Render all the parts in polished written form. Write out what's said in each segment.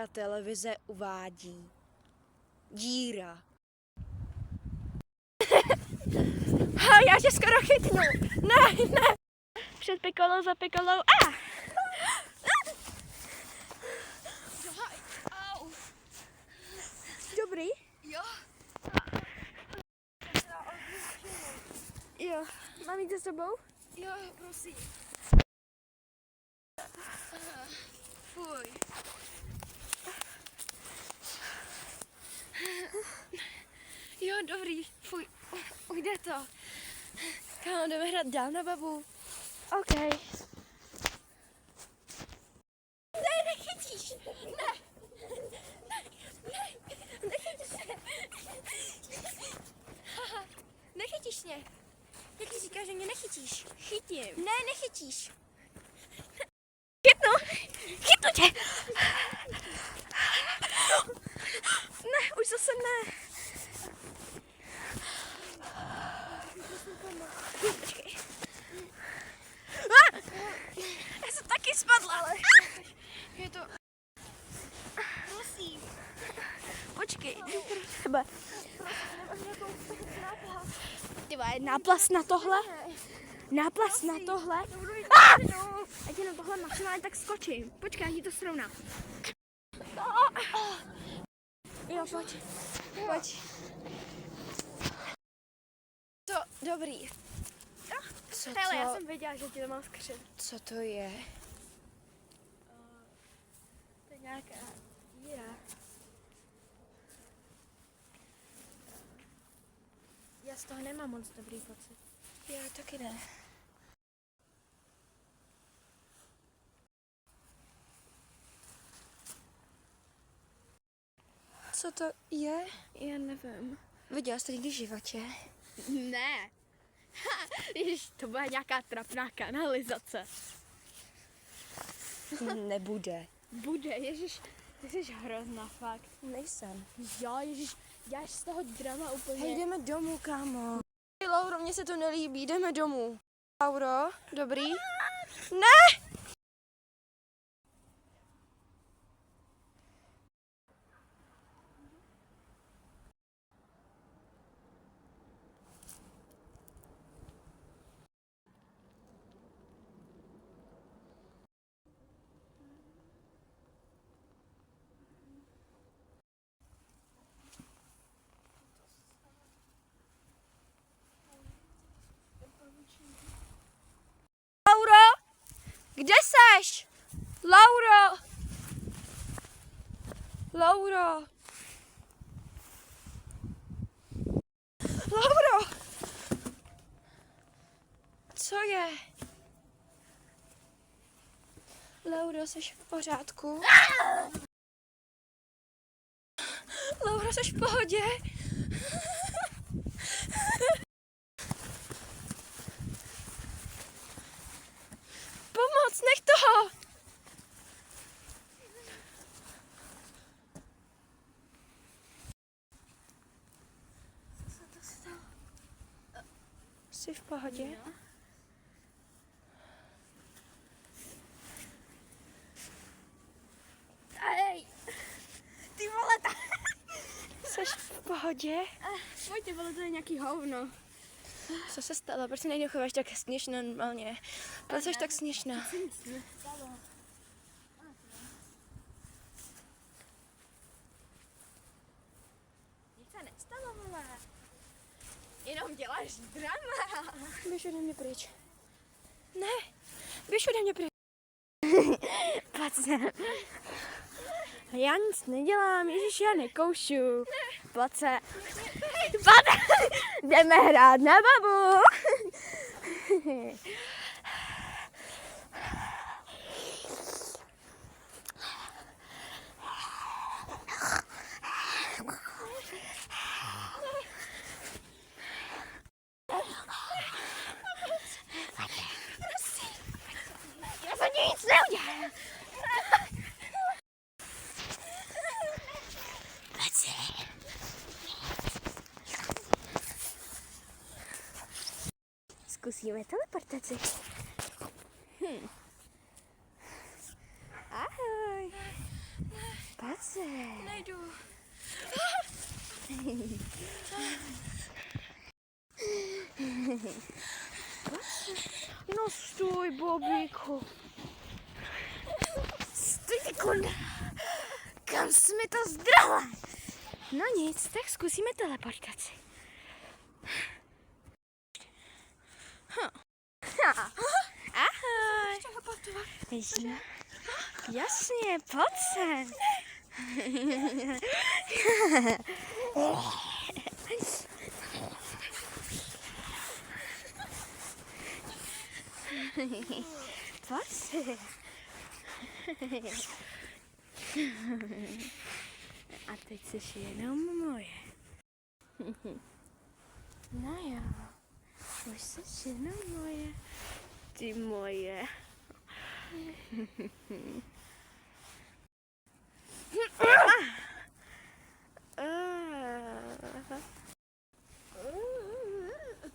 Česká televize uvádí díra. Já tě skoro chytnu. Ne. Před pikolou za pikolou. Dobrý? Jo. Mám jít za sebou? Jo, prosím. Fuj. Jo, dobrý. Fuj. Ujde to. Kámo, jdeme hrát dál na babu. OK. Ne, nechytíš. Ne. Nechytíš mě. Haha, nechytíš mě. Jak ti říkáš, že mě nechytíš? Chytím. Ne, nechytíš. Chytnu tě. Ne, už zase ne. Počkej. Já jsem taky spadla. Ale je to... Prosím. Počkej, jdu pro tebe. Ty vole, náplast na tohle. Náplast na tohle. Ať jenom tohle maximálně tak skočím. Počkej, já ti to srovnám. Jo, pojď. To, dobrý. Co Hele, to? já jsem věděla, že ti to mám skřet. Co to je? To je nějaká díra. Já z toho nemám moc dobrý pocit. Já taky ne. Co to je? Já nevím. Viděla jsi to někdy v životě? Ne. Ježiš, to bude nějaká trapná kanalizace. Nebude. Bude, ježiš, ty jsi hrozná fakt. Nejsem. Jo, ježiš, děláš z toho drama úplně. Hej, jdeme domů, kámo. Hej, Lauro, mně se to nelíbí, jdeme domů. Lauro, dobrý? Ne! Lauro! Kde seš? Lauro! Lauro! Lauro! Co je? Lauro, seš v pořádku? Lauro, seš v pohodě? Pomoc, nech toho! Co se to stalo? Jsi v pohodě? Jo. Ej! Ty vole, Jsi v pohodě? pojď, ty vole, to je nějaký hovno. Co se stalo? Proč se nejde chováš tak směšně normálně? Proč jsi tak směšná? Nic nestalo. Nic se nestalo, vole. Jenom děláš drama. Běž ode mě pryč. Ne, běž ode mě pryč. Pojď sem. Já nic nedělám, ježiš, já nekoušu. Pojď se. Pojď. Jdeme hrát na babu. Já za nic neudělám. Zkusíme teleportaci. Ahoj. Pojď se. Nejdu. No stůj, Bobíku. Stůj, ty kunda. Kam jsi mi to zdrala? No nic, tak zkusíme teleportaci. Ahoj. No, jasně, pojď sem. Pojď si. A teď jsi jenom moje. No jo, už jsi jenom moje. Ty moje.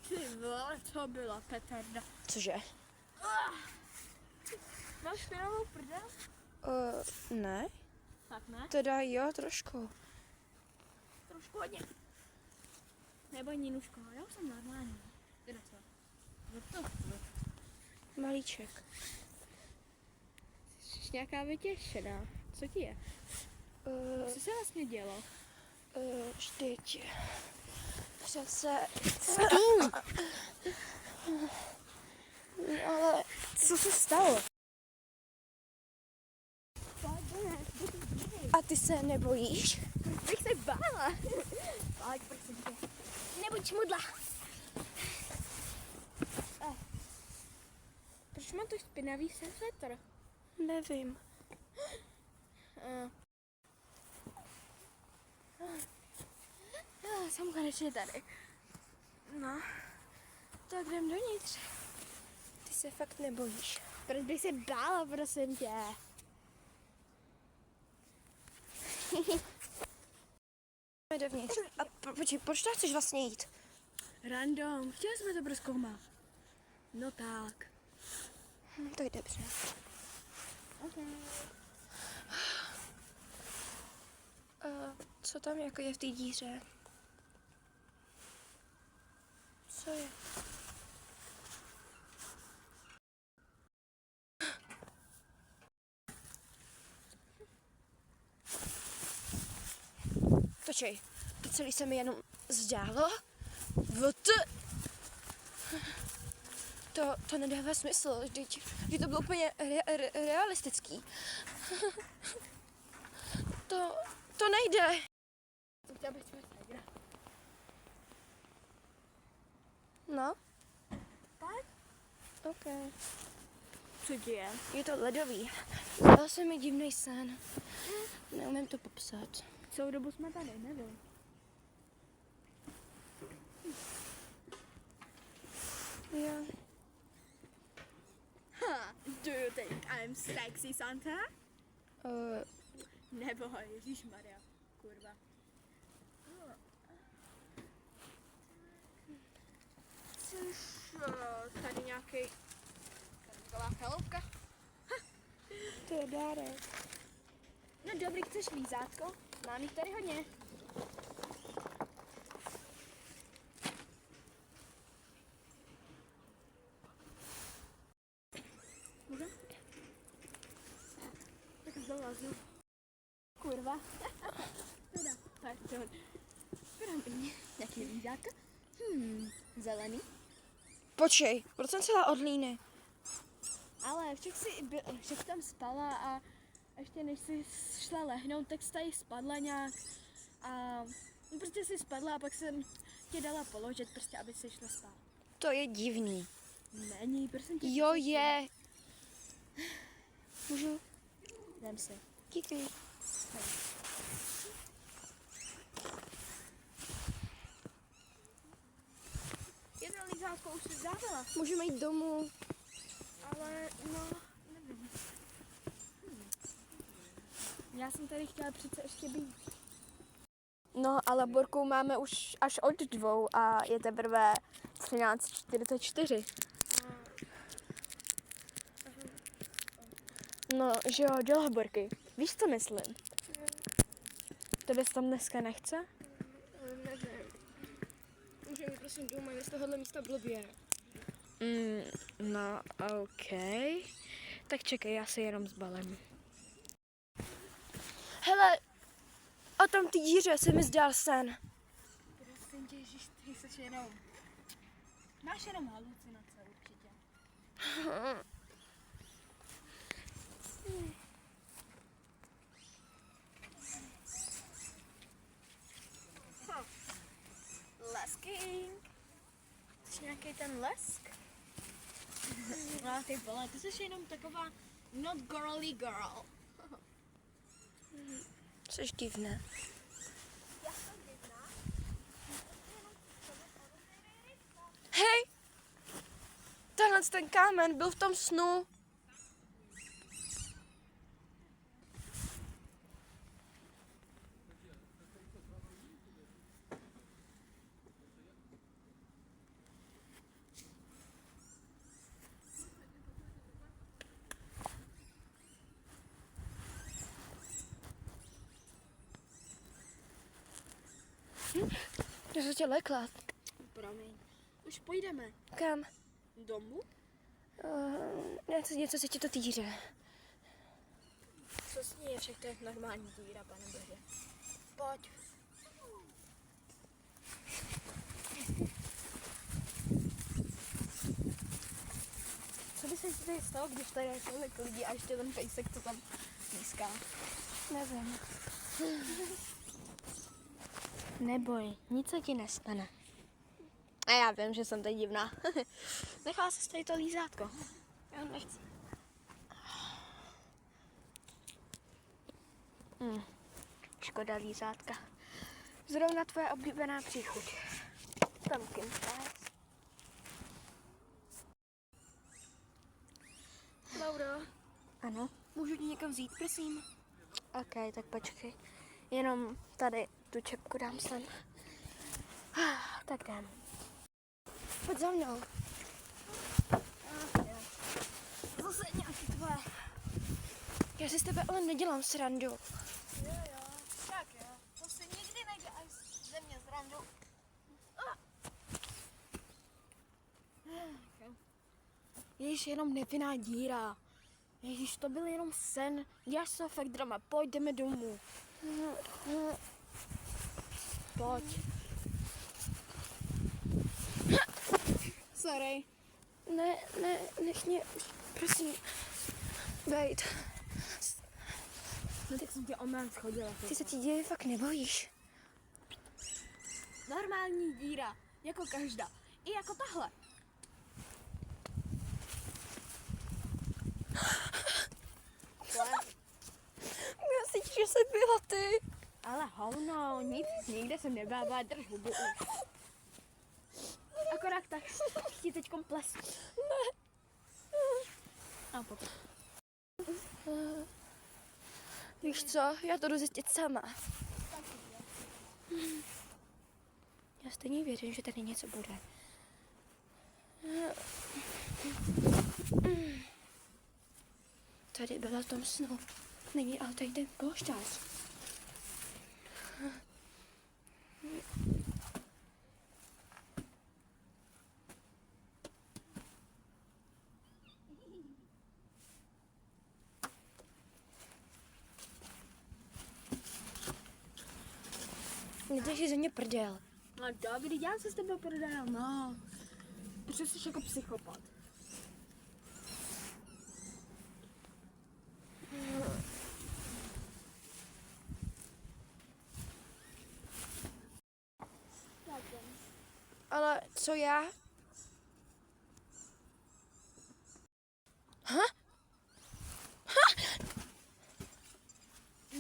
Ty vole, to byla petarda. Cože? Máš špinavou prdel? Ne. Tak ne? Teda jo, trošku. Trošku hodně. Nebo Ninuško, já už jsem normální. Teda co? To. Malíček. Jsi nějaká vytěšená. Co ti je? Co se vlastně dělo? Vždyť. Přece. Ale Co se stalo? a ty se nebojíš? Bych se bála. Pojď, prosím tě. Nebuď mudla. Proč mám to špinavý svetr? Nevím. Jsem konečně tady. No, tak jdem dovnitř. Ty se fakt nebojíš. Proč bych se bála, prosím tě? Jdeme dovnitř. A počkej, proč tam chceš vlastně jít? Random, chtěli jsme to prozkoumat. No tak. To je dobře. Okay. Co tam jako je v té díře? Co je? Počkej, to celé se mi jenom zdálo? To nedává smysl, vždyť to bylo úplně realistický. To nejde. To chtěla být tvoje ségra. No, Tak? ok. Co ti je? Je to ledový. Zdal se mi divný sen. Neumím to popsat. Celou dobu jsme tady, nevím. Jo. Do you think I'm sexy, Santa? Nebo Ježíšmarja, kurva. Což tady nějaký taková chaloupka. To je dárek. No dobrý, chceš lízátko? Mám jich tady hodně. Můžu? Tak zalaznu. Kurva. Teda, pardon. Promiň. Jaký lízátko? Zelený. Počkej, proč jsem celá od líny? Ale však tam spala a ještě než si šla lehnout, tak jsi tady spadla nějak a no prostě si spadla a pak jsem tě dala položit, prostě aby si šla spát. To je divný. Není, prosím tě. Jo, je. Můžu? Dám si. Díky. Jedno lízátko už si dávala, Můžeme jít domů. ale no, nevím. Já jsem tady chtěla přece ještě být. No, ale Borku máme už až od 2 a je teprve 13:44. No, že jo, dělá Borky. Víš, co myslím? Tebe se tam dneska nechce? Nevím. Můžeme prosím domů, z tohohle místa blbě. No, OK. Tak čekej, já se jenom zbalím. Hele, o tom ty díře se mi zdál sen. Prosím tě, Ježíš, ty jsi jenom... Máš jenom halucinace určitě. Lesking. Jsi nějaký ten lesk? No ty vole, ty jsi jenom taková not girly girl. Jsi divné. Hej! Tenhle ten kámen byl v tom snu. Já jsem tě lekla. Promiň. Už půjdeme. Kam? Domů? Něco se ti to týře. Co s ní je, však to je normální díra, pane bože. Pojď. Co by se ti tady stalo, když tady je tolik lidí a ještě ten pejsek, co tam píská? Nevím. Neboj, nic se ti nestane. A já vím, že jsem tady divná. Nechala se tady to lízátko. Já nechci. Škoda lízátka. Zrovna tvoje oblíbená příchuť. Pumpkin spice. Lauro, Ano. můžu tě někam vzít, prosím? OK, tak počkej. Jenom tady tu čepku dám sem. Tak dám. Pojď za mnou. Zase nějaký tvoje. Já si z tebe ale nedělám srandu. Jo, tak jo. To si nikdy neděláš ze mě srandu. Ježíš, jenom nevinná díra. Ježíš, to byl jenom sen. Děláš se fakt drama, pojď, jdeme domů. Pojď. Sorry. Ne, nech mě, prosím, bejt. No tak jsem tě omylem schodila. Ty se ty díry fakt nebojíš. Normální díra, jako každá. I jako tahle. Já si že jsi byla ty. Ale hovno, nic, nikde jsem nebávala, drž hubu už. Akorát tak ti teďkom plesu. Ne. A potom. Víš co, já to jdu zjistit sama. Já stejně věřím, že tady něco bude. Tady byla v tom snu. Není ale tady ten polštář. Nedrží ze mě prdel. No dobrý, já se s tebe prodal, no. Protože jsi jako psychopat. Ale co já?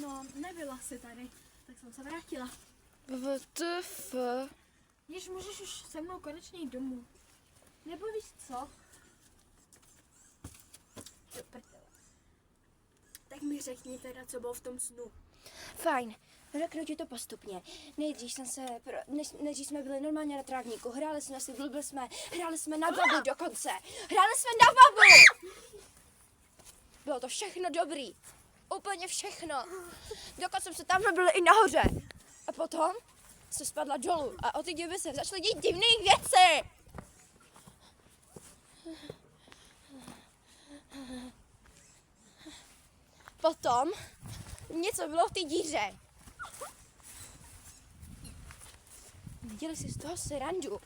No, nebyla jsi tady, tak jsem se vrátila. WTF? Když můžeš už se mnou konečně jít domů. Nebo víš co? Do prdele. Tak mi řekni teda, co bylo v tom snu. Fajn, řeknu ti to postupně. Nejdřív jsme byli normálně na trávníku, hráli jsme si, blbli jsme, hráli jsme na babu dokonce. Hráli jsme na babu! Bylo to všechno dobrý. Úplně všechno. Dokud jsem se tam byli i nahoře. A potom se spadla dolů a od té doby se začaly dít divné věci. Potom něco bylo v té díře. Viděli si z toho srandu.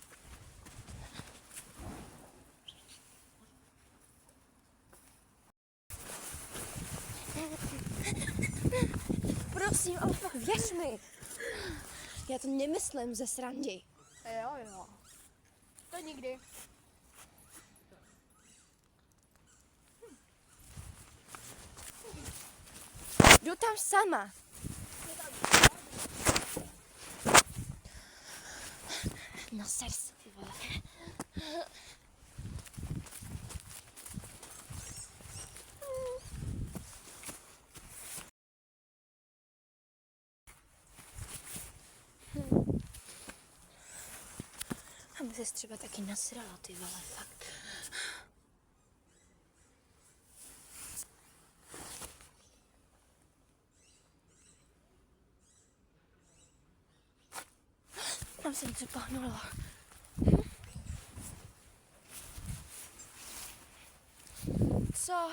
Prosím, ale fakt věř mi. Já to nemyslím ze srandy. Jo. To nikdy. Jdu tam sama. No sers, ty vole. A my se třeba taky nasrala, ty vole, fakt. Tam se něco pohnulo. Co?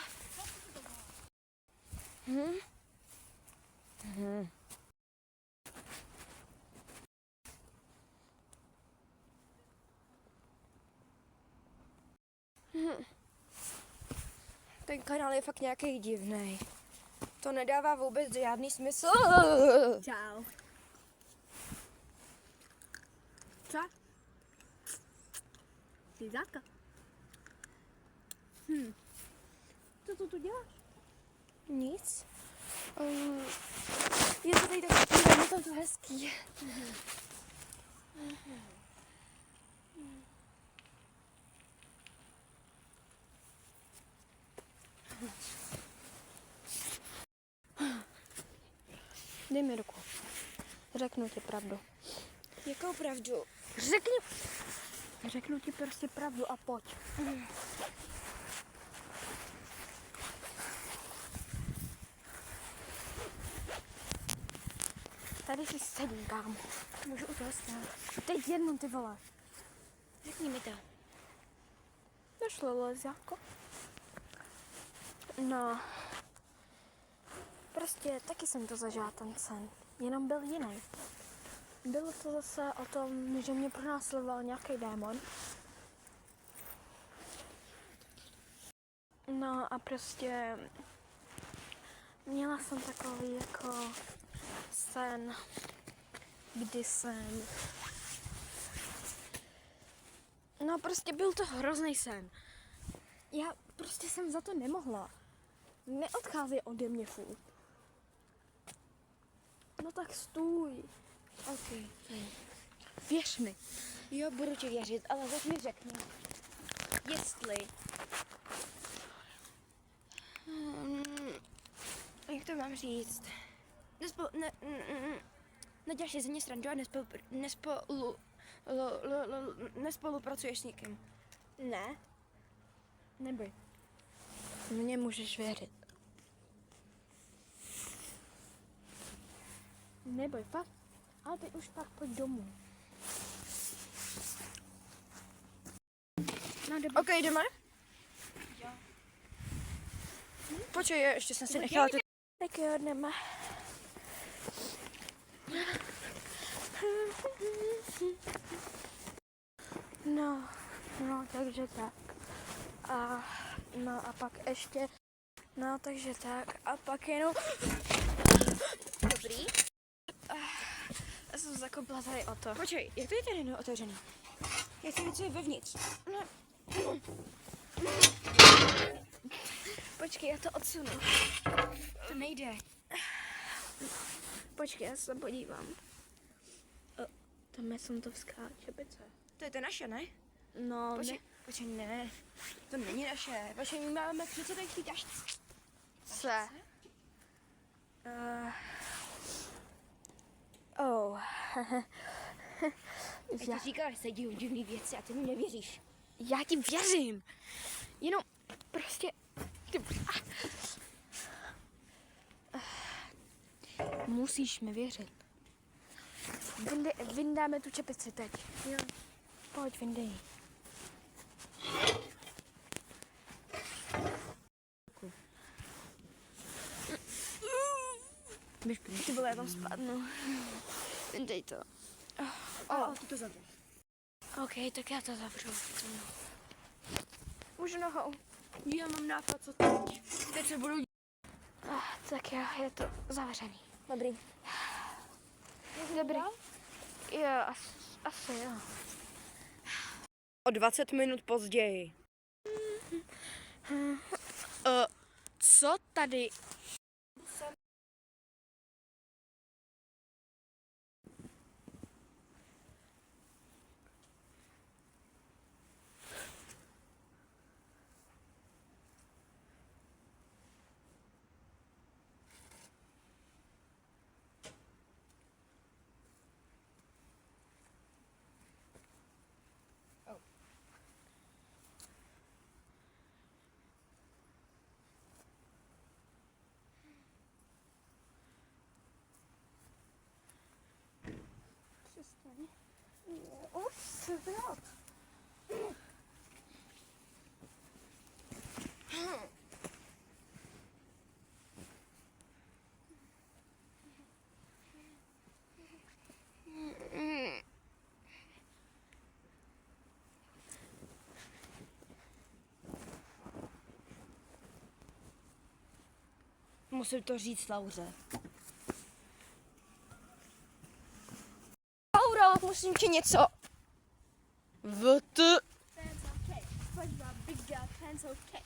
Ten kanál je fakt nějaký divný. To nedává vůbec žádný smysl. Čau. Co? Jsi zátka. Co tu děláš? Nic. Je to tady tak divný, je to hezký. Dej mi ruku. Řeknu ti pravdu. Jakou pravdu? Řeknu ti prostě pravdu a pojď. Tady si sedím, kámo. Můžu u toho stát. Teď jednou, ty vole. Řekni mi to. Došlo, lezáko. No. Prostě taky jsem to zažila ten sen. Jenom byl jiný. Bylo to zase o tom, že mě pronásledoval nějaký démon. No a prostě měla jsem takový jako sen, kdy jsem... No prostě byl to hrozný sen. Já prostě jsem za to nemohla. Neodcházej ode mě furt. No tak stůj. OK. Věř mi. Jo, budu ti věřit, ale teď mi řekni, jestli... Jak to mám říct? Neděláš si ze mě srandu a nespolupracuješ s nikým. Ne. Neboj. Mně můžeš věřit. Neboj, fakt. Ale teď už pak pojď domů. No, dobrý. OK, jdeme? Jo. Počkej, ještě jsem si nechala... Tak jo, jdeme. No, takže tak. No a pak ještě... No, takže tak. A pak jenom... Dobrý. Já jsem zakopla tady o to. Počkej, jak to je tady otevřený? Já chci něco je vevnitř. No. Počkej, já to odsunu. To nejde. Počkej, já se podívám. Tam je Santovská čepice. To je ta naše, ne? No, Počkej, ne. To není naše. Počkej, my máme přece tady ty tašce. Já ty říkáš, že se dějí divný věci a ty mi nevěříš. Já ti věřím. Jenom prostě... Musíš mi věřit. Vyndáme tu čepici teď. Jo. Pojď, vyndej. Ty vole, já tam spadnu. Vyndej to. Ty to zavřeš. OK, tak já to zavřu. Můžu nohou. Já mám nápad, co teď. Teď se budu... Tak jo, je to zavřený. Dobrý. Dobrý. Jo, asi jo. O 20 minut později. Co tady? Už se vrát. Musím to říct Lauře. Lauro, musím ti něco. VT. Pants okay. SpongeBob, big dog, pants okay.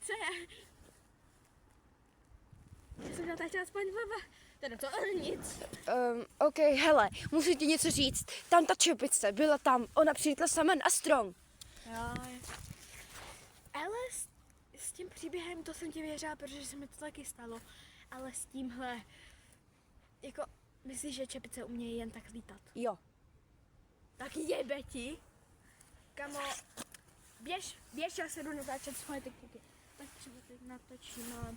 Co je? Jsem natáčela SpongeBoba. Teda to nic. OK, hele, musím ti něco říct. Tam ta čepice, byla tam, ona přijítla sama na strom. Jo. Ale s tím příběhem to jsem ti věřila, protože se mi to taky stalo. Ale s tímhle, jako, myslíš, že čepice umějí jen tak lítat? Jo. Tak jebe ti. Kamo, běž, já se jdu natáčet svoje TikToky. Tak třeba teď natočíme